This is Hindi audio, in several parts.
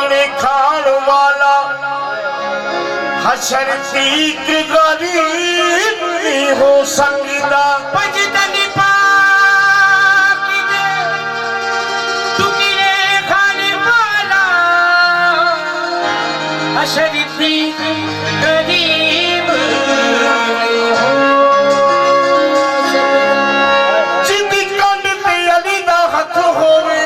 खाने खान वाला हशर तीक गरीब नहीं हो सकता भजतनी पाकी दे तुकिरे खाने वाला हशर तीक गरीब नहीं हो जिंदी कंड ते अली दा हथ होवे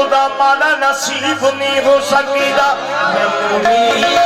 ओदा माना नसीब नहीं हो सकता मैं मुरीद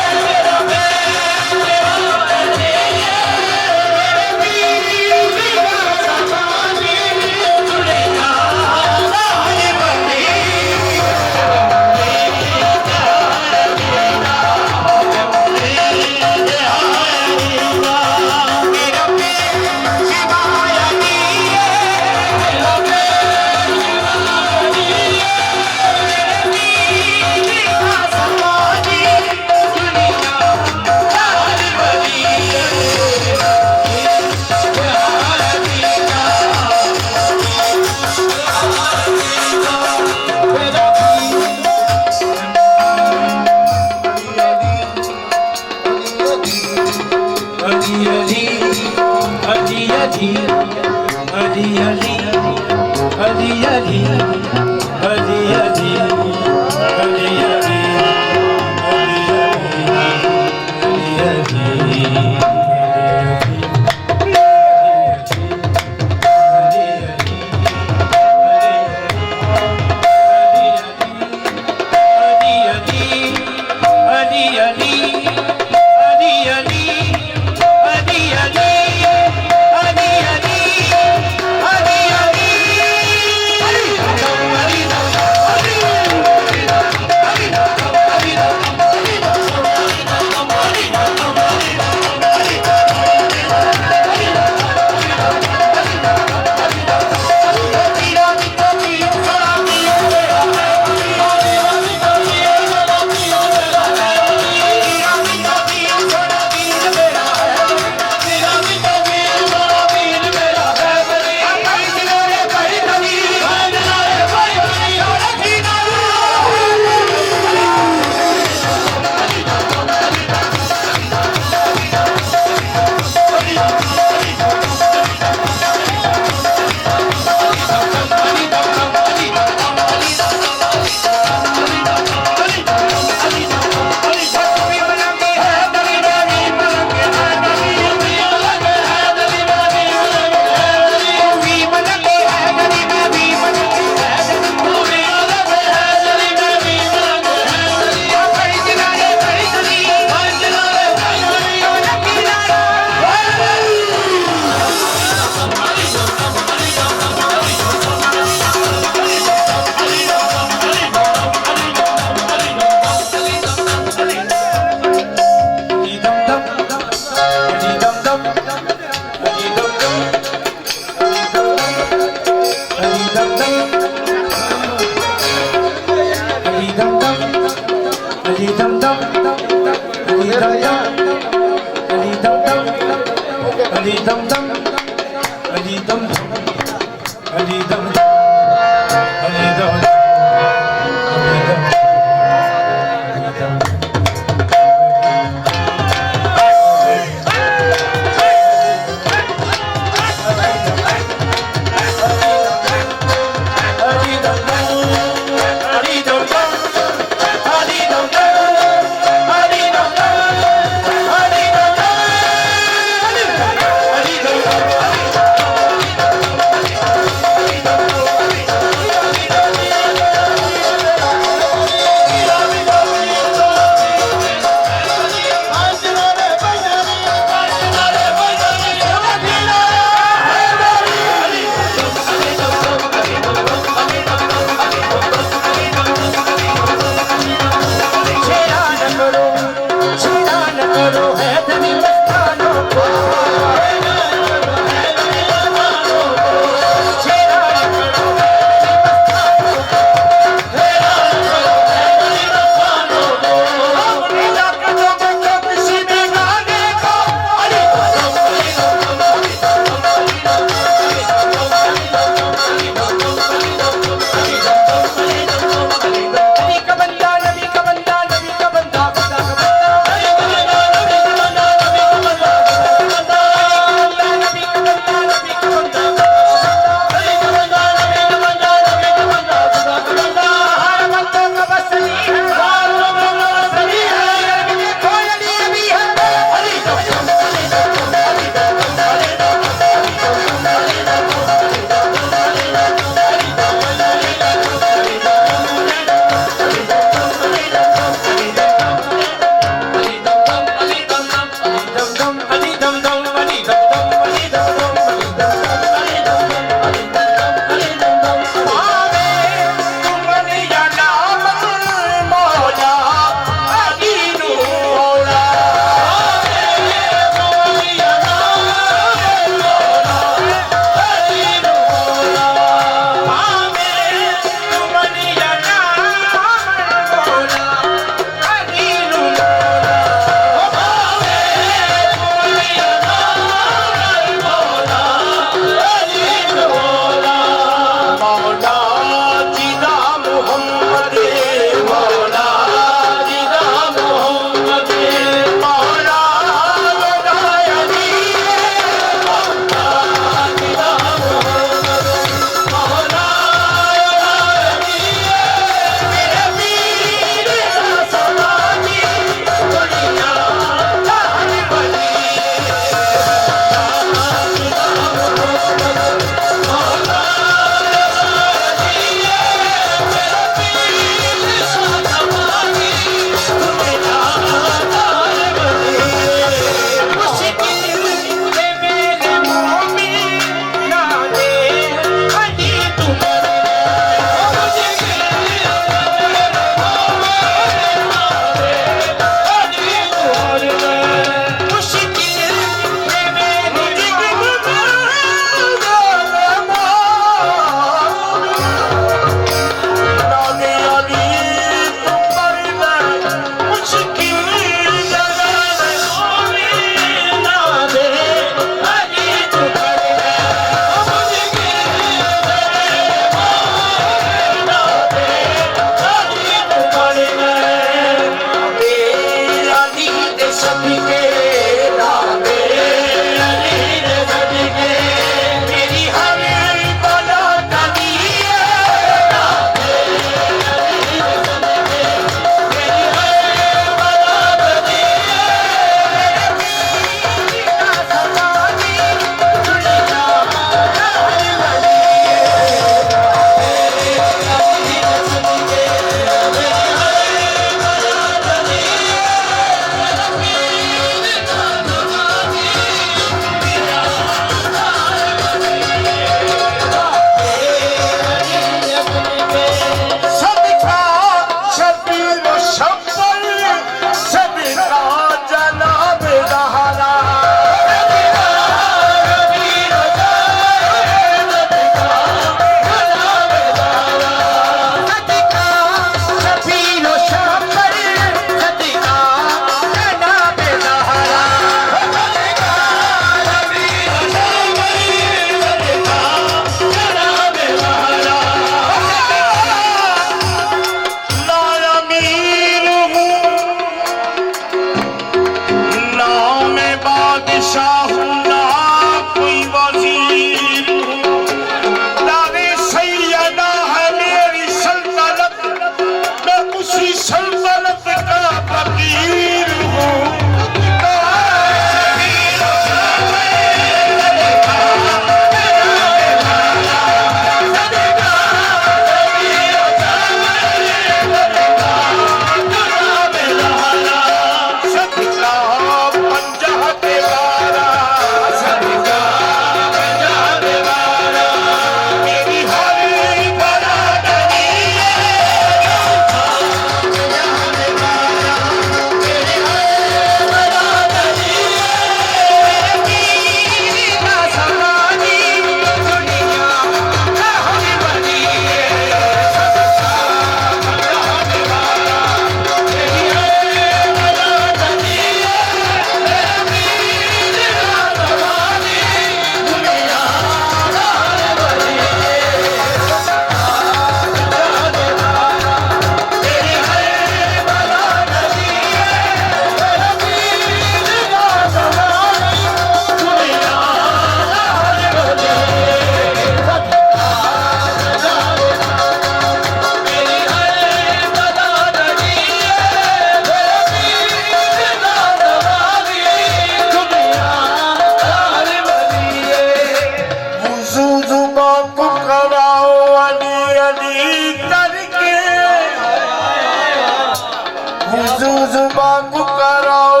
महजूज बांग कराओ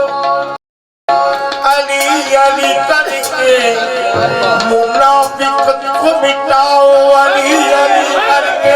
अली अली करके मुनाफिक को मिटाओ अली अली करके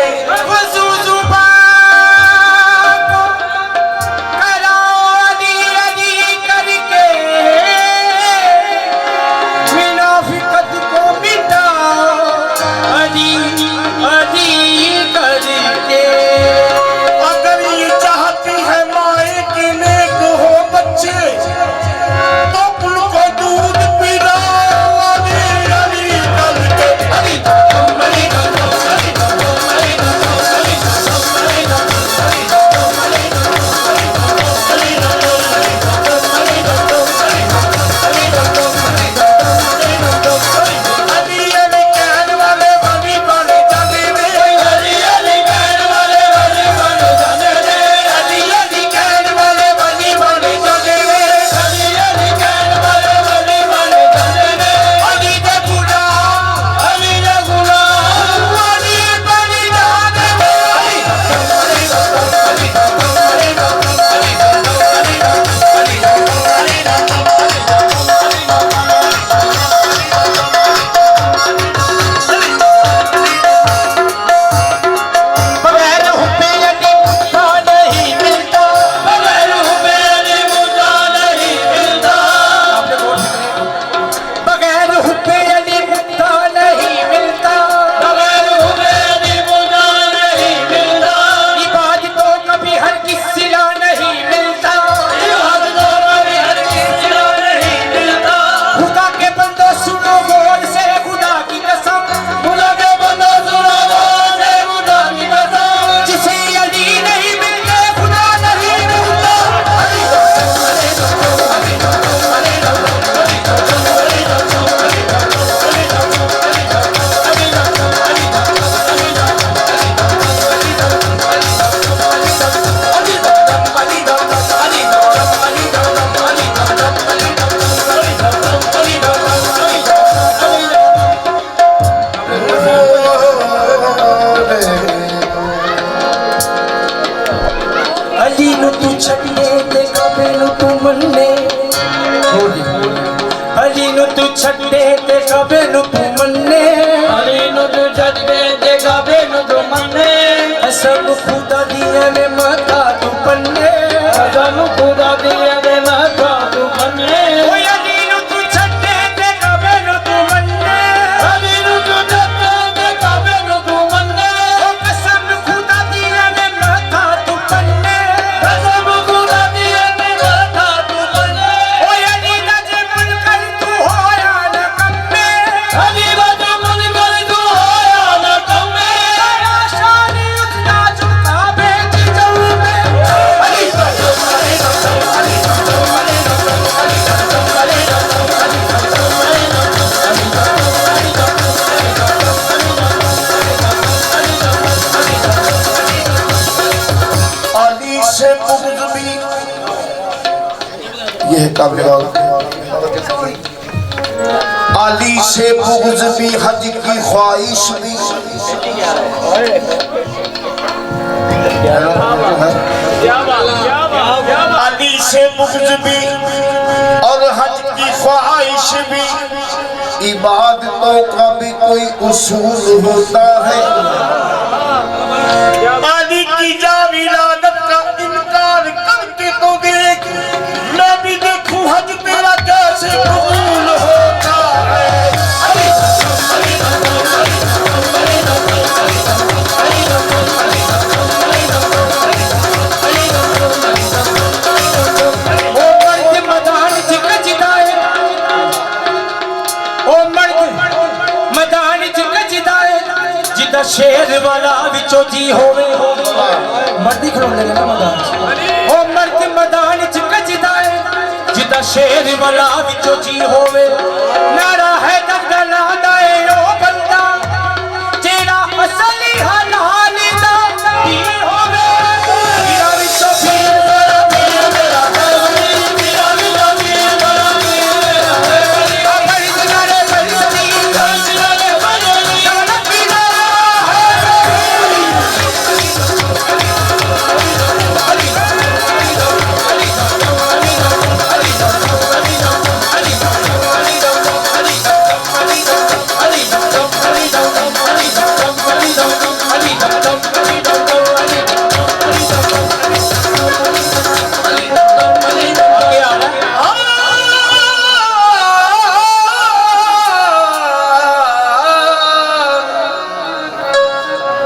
छड्डे ते कबे नु तू मन्ने अली नु तू छड्डे ते कबे नु तू मन्ने सब खुदा दिए में माथा तू पन्ने सब खुदा दिए में माथा तू पन्ने ओए अली नु तू छड्डे ते कबे नु तू मन्ने अली नु तू छड्डे ते कबे नु तू मन्ने ओ कसम खुदा दिए में माथा तू पन्ने कसम खुदा दिए में माथा तू पन्ने ओए अली नजे मन कर तू होया न कम्मे अली नजे मन कर तू होया न कम्मे तेरा शान उतना झुका बेच जाऊं मैं अली अली से बुग़्ज़ भी यह काबिल अली से बुग़्ज़ भी हज की ख्वाहिश भी अली से बुग़्ज़ भी और हज की ख्वाहिश भी इबादतों का भी कोई उसूल होता है अली की जा विलादत का इनकार करके तो देख मैं भी देखूं हज तेरा कैसे कबूल होता है ओ मर्द मैदान च गजदाए ओ मर्द मैदान च गजदाए जिदा शेर वाला विचो जी होवे मर्दी खड़ो लगे ना मैदान च ओ मर्द मैदान च गजदाए जिदा शेर वाला विचो जी होवे नारा